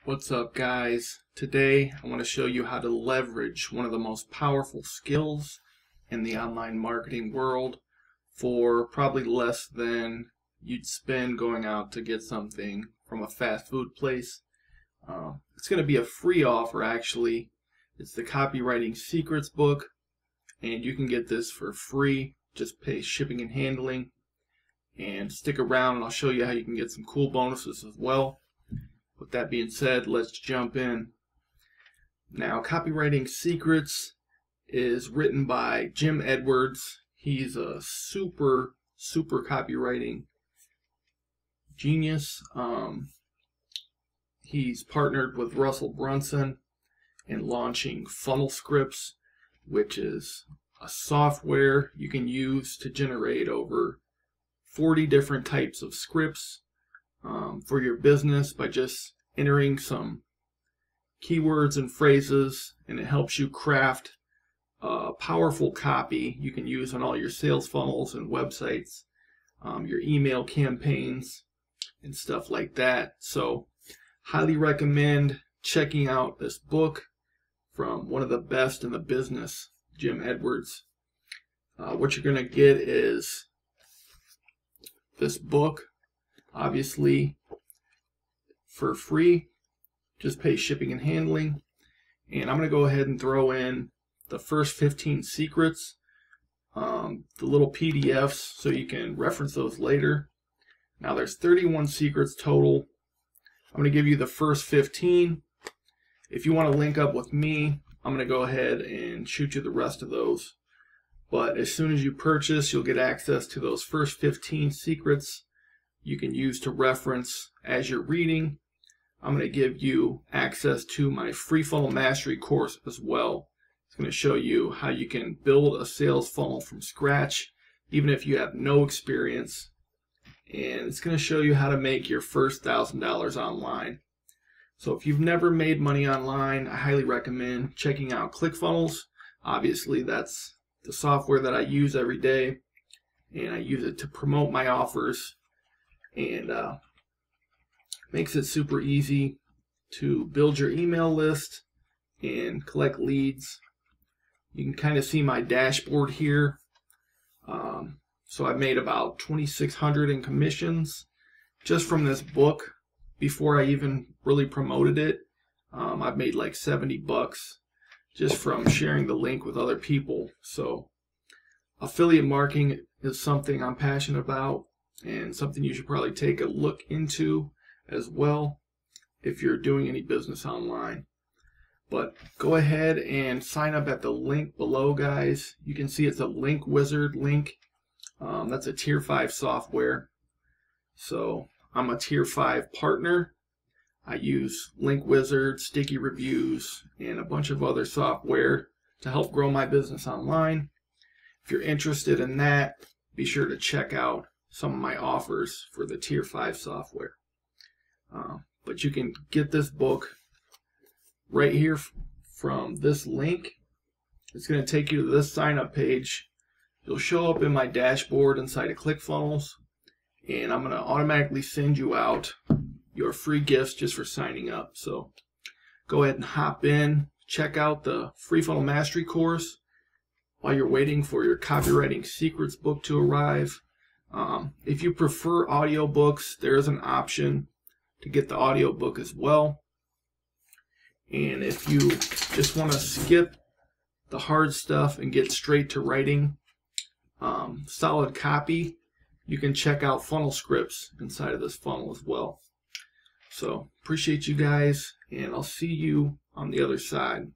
What's up, guys? Today I want to show you how to leverage one of the most powerful skills in the online marketing world for probably less than you'd spend going out to get something from a fast food place. It's going to be a free offer, actually. It's the Copywriting Secrets book, and you can get this for free. Just pay shipping and handling, and stick around and I'll show you how you can get some cool bonuses as well. With that being said, let's jump in. Now, Copywriting Secrets is written by Jim Edwards. He's a super copywriting genius. He's partnered with Russell Brunson in launching Funnel Scripts, which is a software you can use to generate over 40 different types of scripts for your business by just entering some keywords and phrases, and it helps you craft powerful copy you can use on all your sales funnels and websites, your email campaigns and stuff like that. So highly recommend checking out this book from one of the best in the business, Jim Edwards. What you're going to get is this book, obviously for free. Just pay shipping and handling. And I'm going to go ahead and throw in the first 15 secrets, the little PDFs, so you can reference those later. Now there's 31 secrets total. I'm going to give you the first 15. If you want to link up with me, I'm going to go ahead and shoot you the rest of those. But as soon as you purchase, you'll get access to those first 15 secrets you can use to reference as you're reading. I'm going to give you access to my free funnel mastery course as well. It's going to show you how you can build a sales funnel from scratch, even if you have no experience. And it's going to show you how to make your first $1,000 online. So if you've never made money online, I highly recommend checking out ClickFunnels. Obviously, that's the software that I use every day, and I use it to promote my offers, and makes it super easy to build your email list and collect leads. You can kind of see my dashboard here. So I've made about $2,600 in commissions just from this book. Before I even really promoted it, I've made like 70 bucks just from sharing the link with other people. So affiliate marketing is something I'm passionate about, and something you should probably take a look into as well if you're doing any business online. But go ahead and sign up at the link below, guys. You can see it's a link wizard link. That's a tier 5 software. So I'm a tier 5 partner. I use Link Wizard, Sticky Reviews, and a bunch of other software to help grow my business online. If you're interested in that, be sure to check out some of my offers for the tier 5 software. But you can get this book right here from this link. It's going to take you to this sign up page. You'll show up in my dashboard inside of ClickFunnels, and I'm going to automatically send you out your free gifts just for signing up. So go ahead and hop in, check out the free funnel mastery course while you're waiting for your Copywriting Secrets book to arrive. If you prefer audiobooks, there is an option to get the audiobook as well. And if you just want to skip the hard stuff and get straight to writing solid copy, you can check out Funnel Scripts inside of this funnel as well. So appreciate you guys, and I'll see you on the other side.